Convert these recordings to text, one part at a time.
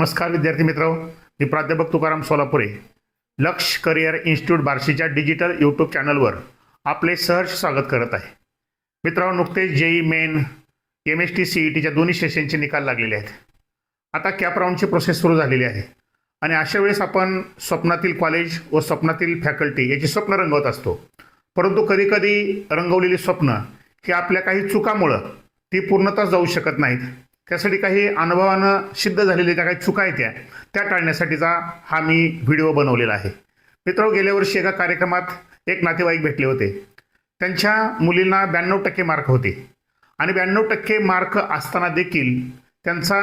नमस्कार विद्यार्थी मित्रांनो, मी प्राध्यापक तुकाराम सोलापुरे. लक्ष करिअर इन्स्टिट्यूट बार्शीच्या डिजिटल यूट्यूब चॅनलवर आपले सहर्ष स्वागत करत आहे. मित्रांनो, नुकतेच जेई मेन MST CETच्या दोन्ही सेशनचे निकाल लागलेले आहेत. आता कॅप राऊंडची प्रोसेस सुरू झालेली आहे आणि अशा वेळेस आपण स्वप्नातील कॉलेज व स्वप्नातील फॅकल्टी याची स्वप्न रंगवत असतो. परंतु कधीकधी रंगवलेली स्वप्न ही आपल्या काही चुकामुळं ती पूर्णतः जाऊ शकत नाहीत. त्यासाठी काही अनुभवानं सिद्ध झालेल्या ज्या काही चुका आहेत त्या टाळण्यासाठीचा हा मी व्हिडिओ बनवलेला आहे. मित्रांनो, गेल्या वर्षी एका कार्यक्रमात एक नातेवाईक भेटले होते. त्यांच्या मुलींना 92% मार्क होते आणि 92% मार्क असताना देखील त्यांचा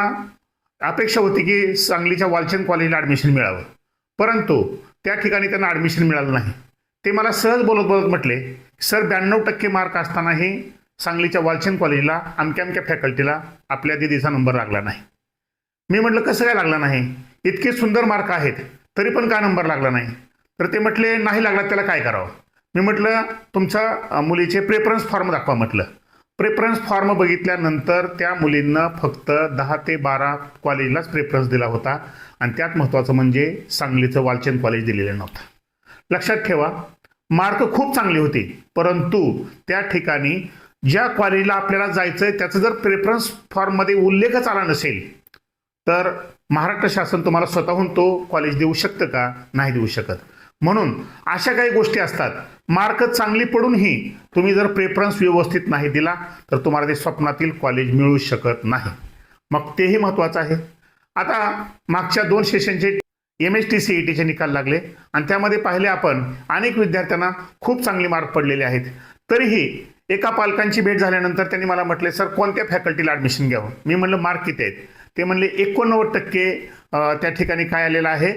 अपेक्षा होती की सांगलीच्या वालचंद कॉलेजला ॲडमिशन मिळावं, परंतु त्या ठिकाणी त्यांना ॲडमिशन मिळालं नाही. ते मला सहज बोलत बोलत म्हटले, सर 92% मार्क असतानाही सांगलीच्या वालचंद कॉलेजला अमक्या अमक्या फॅकल्टीला आपल्या दिदीचा नंबर लागला नाही. मी म्हटलं, कसं काय लागला नाही? इतके सुंदर मार्क आहेत तरी पण का नंबर लागला नाही? तर ते म्हटले, नाही लागला त्याला काय करावं? मी म्हटलं, तुमच्या मुलीचे प्रेफरन्स फॉर्म दाखवा. म्हटलं, प्रेफरन्स फॉर्म बघितल्यानंतर त्या मुलींना फक्त 10 ते 12 कॉलेजलाच प्रेफरन्स दिला होता आणि त्यात महत्त्वाचं म्हणजे सांगलीचं वालचंद कॉलेज दिलेलं नव्हतं. लक्षात ठेवा, मार्क खूप चांगली होती, परंतु त्या ठिकाणी ज्या कॉलेजला आपल्याला जायचं आहे त्याचं जर प्रेफरन्स फॉर्ममध्ये उल्लेखच आला नसेल तर महाराष्ट्र शासन तुम्हाला स्वतःहून तो कॉलेज देऊ शकतं का? नाही देऊ शकत. म्हणून अशा काही गोष्टी असतात. मार्क चांगली पडूनही तुम्ही जर प्रेफरन्स व्यवस्थित नाही दिला तर तुम्हाला ते स्वप्नातील कॉलेज मिळू शकत नाही. मग तेही महत्त्वाचं आहे. आता मागच्या 2 सेशनचे MST CETचे निकाल लागले आणि त्यामध्ये पाहिले आपण अनेक विद्यार्थ्यांना खूप चांगले मार्क पडलेले आहेत. तरीही एका पालकांची भेट झाल्यानंतर त्यांनी मला म्हटले, सर कोणत्या फॅकल्टीला ॲडमिशन घ्यावं? मी म्हणलं, मार्क किती आहेत? ते म्हणले 89% त्या ठिकाणी काय आलेलं आहे,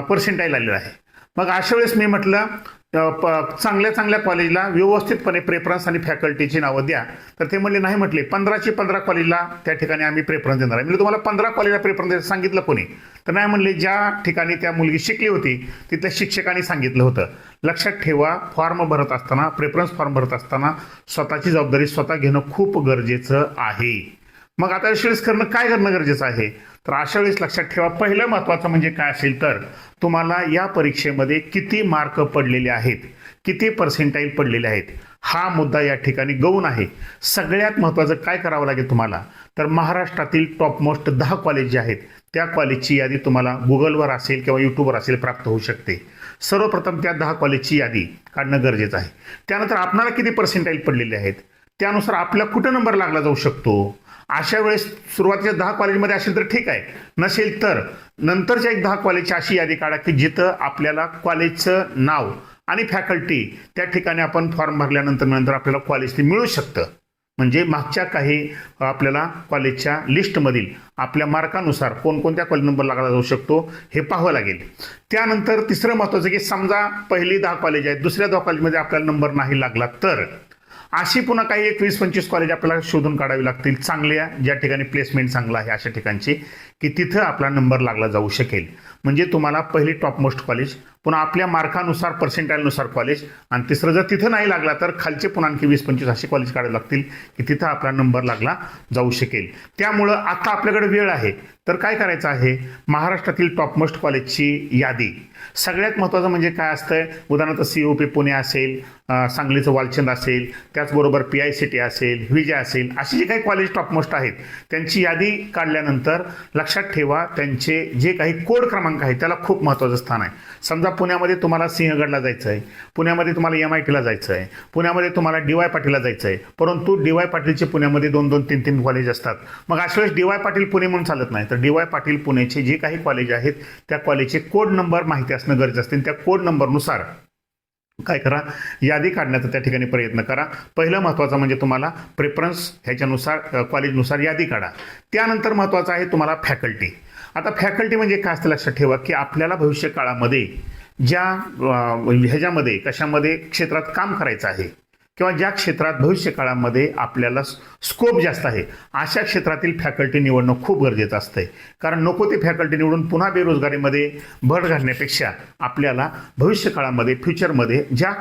पर्सेंटाईल आलेलं आहे. मग अशा वेळेस मी म्हटलं, चांगल्या चांगल्या कॉलेजला व्यवस्थितपणे प्रेफरन्स आणि फॅकल्टीची नावं द्या. तर ते म्हणले, नाही म्हटले 15चे 15 कॉलेजला त्या ठिकाणी आम्ही प्रेफरन्स देणार आहे. म्हणजे तुम्हाला 15 कॉलेजला प्रेफरन्स सांगितलं कोणी? तर नाही म्हणले, ज्या ठिकाणी त्या मुलगी शिकली होती तिथल्या शिक्षकांनी सांगितलं होतं. लक्षात ठेवा, फॉर्म भरत असताना, प्रेफरन्स फॉर्म भरत असताना स्वतःची जबाबदारी स्वतः घेणं खूप गरजेचं आहे. मग आता अशा करणं काय करणं गरजेचं आहे? तर अशा वेळेस लक्षात ठेवा, पहिलं महत्त्वाचं म्हणजे काय असेल तर तुम्हाला या परीक्षेमध्ये किती मार्क पडलेले आहेत, किती पर्सेंटाईल पडलेले आहेत, हा मुद्दा या ठिकाणी गौण आहे. सगळ्यात महत्त्वाचं काय करावं लागेल तुम्हाला? तर महाराष्ट्रातील टॉपमोस्ट 10 कॉलेज जे आहेत त्या कॉलेजची यादी तुम्हाला गुगलवर असेल किंवा यूट्यूबवर असेल प्राप्त होऊ शकते. सर्वप्रथम त्या 10 कॉलेजची यादी काढणं गरजेचं आहे. त्यानंतर आपल्याला किती पर्सेंटाईल पडलेले आहेत त्यानुसार आपला कुठं नंबर लागला जाऊ शकतो. अशा वेळेस सुरुवातीच्या 10 कॉलेजमध्ये असेल तर ठीक आहे, नसेल तर नंतरच्या एक 10 कॉलेजची अशी यादी काढा की जिथं आपल्याला कॉलेजचं नाव आणि फॅकल्टी त्या ठिकाणी आपण फॉर्म भरल्यानंतर आपल्याला कॉलेज ते मिळू शकतं. म्हणजे मागच्या काही आपल्याला कॉलेजच्या लिस्टमधील आपल्या मार्कानुसार कोणकोणत्या कॉलेज नंबर लागला जाऊ शकतो हे पाहावं लागेल. त्यानंतर तिसरं महत्त्वाचं की समजा पहिली 10 कॉलेज आहेत, दुसऱ्या 10 कॉलेजमध्ये आपल्याला नंबर नाही लागला तर अशी पुन्हा काही 21-25 कॉलेज आपल्याला शोधून काढावी लागतील, चांगल्या ज्या ठिकाणी प्लेसमेंट चांगलं आहे अशा ठिकाणची, की तिथं आपला नंबर लागला जाऊ शकेल. म्हणजे तुम्हाला पहिली टॉपमोस्ट कॉलेज, पुन्हा आपल्या मार्कानुसार पर्सेंटाईलनुसार कॉलेज, आणि तिसरं जर तिथं नाही लागला तर खालचे पुन्हा आणखी 20-25 असे कॉलेज काढावे लागतील की तिथं आपला नंबर लागला जाऊ शकेल. त्यामुळं आता आपल्याकडे वेळ आहे तर काय करायचं आहे, महाराष्ट्रातील टॉपमोस्ट कॉलेजची यादी. सगळ्यात महत्त्वाचं म्हणजे काय असतंय, उदाहरणार्थ COP पुणे असेल, सांगलीचं वालचंद असेल, त्याचबरोबर PICT असेल, विजय असेल, अशी जे काही कॉलेज टॉपमोस्ट आहेत त्यांची यादी काढल्यानंतर लक्षात ठेवा त्यांचे जे काही कोड क्रमांक आहे त्याला खूप महत्त्वाचं स्थान आहे. समजा पुण्यामध्ये तुम्हाला सिंहगडला जायचं आहे, पुण्यामध्ये तुम्हाला MITला जायचं आहे, पुण्यामध्ये तुम्हाला DY पाटीलला जायचं आहे, परंतु DY पाटीलचे पुण्यामध्ये 2-2, 3-3 कॉलेज असतात. मग अशा वेळेस DY पाटील पुणे म्हणून चालत नाही, तर DY पाटील पुणेचे जे काही कॉलेज आहेत त्या कॉलेजचे कोड नंबर माहिती असणं गरजेचं असते. त्या कोड नंबरनुसार काय करा, यादी काढण्याचा त्या ठिकाणी प्रयत्न करा. पहिलं महत्त्वाचं म्हणजे तुम्हाला प्रेफरन्स ह्याच्यानुसार कॉलेजनुसार यादी काढा. त्यानंतर महत्त्वाचं आहे तुम्हाला फॅकल्टी. आता फॅकल्टी म्हणजे काय असतं लक्षात ठेवा की आपल्याला भविष्य काळामध्ये ज्या ह्याच्यामध्ये कशामध्ये क्षेत्रात काम करायचं आहे किंवा ज्या क्षेत्रात भविष्य काळामध्ये आपल्याला स्कोप जास्त आहे अशा क्षेत्रातील फॅकल्टी निवडणं खूप गरजेचं असतंय. कारण नको ते फॅकल्टी निवडून पुन्हा बेरोजगारीमध्ये भर घालण्यापेक्षा आपल्याला भविष्य काळामध्ये फ्युचरमध्ये ज्या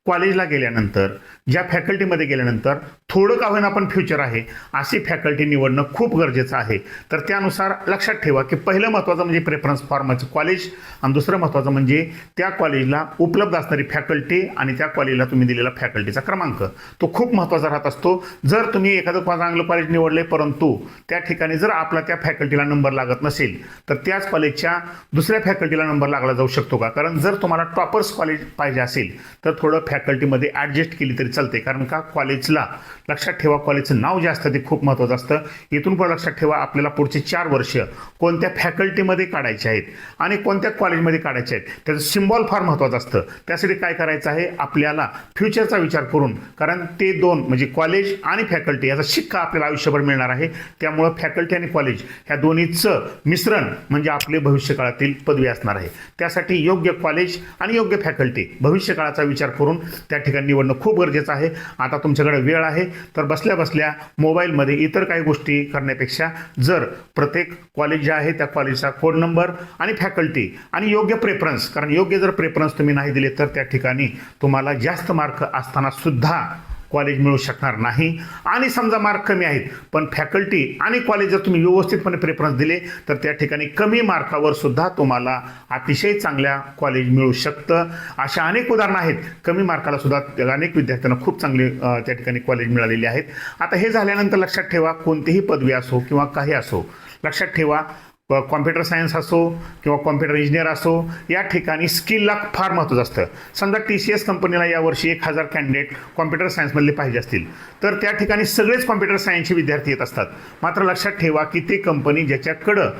कॉलेजला गेल्यानंतर ज्या फॅकल्टीमध्ये गेल्यानंतर थोडं का होईना पण फ्युचर आहे अशी फॅकल्टी निवडणं खूप गरजेचं आहे. तर त्यानुसार लक्षात ठेवा की पहिलं महत्त्वाचं म्हणजे प्रेफरन्स फॉर्माचं कॉलेज आणि दुसरं महत्त्वाचं म्हणजे त्या कॉलेजला उपलब्ध असणारी फॅकल्टी आणि त्या कॉलेजला तुम्ही दिलेला फॅकल्टीचा क्रमांक तो खूप महत्त्वाचा राहत असतो. जर तुम्ही एखादं चांगलं कॉलेज निवडले परंतु त्या ठिकाणी जर आपला त्या फॅकल्टीला नंबर लागत नसेल तर त्याच कॉलेजच्या दुसऱ्या फॅकल्टीला नंबर लागला जाऊ शकतो का? कारण जर तुम्हाला टॉपर्स कॉलेज पाहिजे असेल तर थोडं फॅकल्टीमध्ये ॲडजस्ट केली तरी चालते. कारण का कॉलेजला लक्षात ठेवा कॉलेजचं नाव जे असतं ते खूप महत्त्वाचं असतं. इथून पुढे लक्षात ठेवा आपल्याला पुढचे 4 वर्ष कोणत्या फॅकल्टीमध्ये काढायचे आहेत आणि कोणत्या कॉलेजमध्ये काढायचे आहेत त्याचं सिम्बॉल फार महत्त्वाचं असतं. त्यासाठी काय करायचं आहे आपल्याला फ्युचरचा विचार करून, कारण ते दोन म्हणजे कॉलेज आणि फॅकल्टी याचा शिक्का आपल्याला आयुष्यभर मिळणार आहे. त्यामुळं फॅकल्टी आणि कॉलेज ह्या दोन्हीचं मिश्रण म्हणजे आपले भविष्यकाळातील पदवी असणार आहे. त्यासाठी योग्य कॉलेज आणि योग्य फॅकल्टी भविष्यकाळाचा विचार करून त्या ठिकाणी निवडणं खूप गरजेचं आहे. आता तुमच्याकडे वेळ आहे तर बसल्या बसल्या मोबाईलमध्ये इतर काही गोष्टी करण्यापेक्षा जर प्रत्येक कॉलेज जे आहे त्या कॉलेजचा कोड नंबर आणि फॅकल्टी आणि योग्य प्रेफरन्स, कारण योग्य जर प्रेफरन्स तुम्ही नाही दिले तर त्या ठिकाणी तुम्हाला जास्त मार्क असताना सुद्धा कॉलेज मिळू शकणार नाही. आणि समजा मार्क कमी आहेत पण फॅकल्टी आणि कॉलेज जर तुम्ही व्यवस्थितपणे प्रेफरन्स दिले तर त्या ठिकाणी कमी मार्कावर सुद्धा तुम्हाला अतिशय चांगल्या कॉलेज मिळू शकतं. अशा अनेक उदाहरणं आहेत. कमी मार्काला सुद्धा अनेक विद्यार्थ्यांना खूप चांगले त्या ठिकाणी कॉलेज मिळालेले आहेत. आता हे झाल्यानंतर लक्षात ठेवा कोणतीही पदवी असो किंवा काही असो, लक्षात ठेवा कॉम्प्युटर सायन्स असो किंवा कॉम्प्युटर इंजिनियर असो या ठिकाणी स्किलला फार महत्त्वाचं असतं. समजा TCS कंपनीला यावर्षी 1000 कॅन्डिडेट कॉम्प्युटर सायन्समधले पाहिजे असतील तर त्या ठिकाणी सगळेच कॉम्प्युटर सायन्सचे विद्यार्थी येत असतात. मात्र लक्षात ठेवा की ते कंपनी ज्याच्याकडं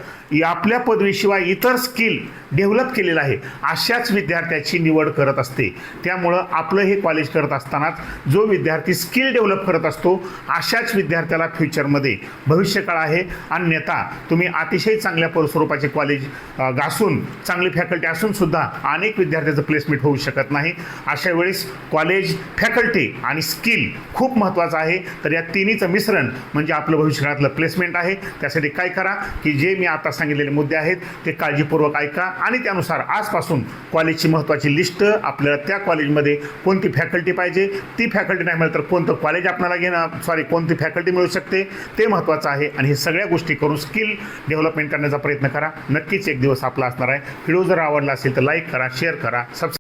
आपल्या पदवीशिवाय इतर स्किल डेव्हलप केलेलं आहे अशाच विद्यार्थ्याची निवड करत असते. त्यामुळं आपलं हे कॉलेज करत असतानाच जो विद्यार्थी स्किल डेव्हलप करत असतो अशाच विद्यार्थ्याला फ्युचरमध्ये भविष्यकाळ आहे. अन्यथा तुम्ही अतिशय चांगल्या स्वरूपाचे कॉलेज घासून चांगली फॅकल्टी असून सुद्धा अनेक विद्यार्थ्यांचं प्लेसमेंट होऊ शकत नाही. अशा वेळेस कॉलेज, फॅकल्टी आणि स्किल खूप महत्त्वाचं आहे. तर या तिन्हीचं मिश्रण म्हणजे आपलं भविष्यकाळातलं प्लेसमेंट आहे. त्यासाठी काय करा की जे मी आता सांगितलेले मुद्दे आहेत ते काळजीपूर्वक ऐका आणि त्यानुसार आजपासून कॉलेजची महत्त्वाची लिस्ट, आपल्याला त्या कॉलेजमध्ये कोणती फॅकल्टी पाहिजे, ती फॅकल्टी नाही मिळाली तर कोणतं कॉलेज आपल्याला कोणती फॅकल्टी मिळू शकते ते महत्त्वाचं आहे. आणि हे सगळ्या गोष्टी करून स्किल डेव्हलपमेंट करण्याचा प्रयत्न करा. नक्कीच एक दिवस आपला असणार आहे. व्हिडिओ जर आवडला असेल तर लाईक करा, शेअर करा, सबस्क्राईब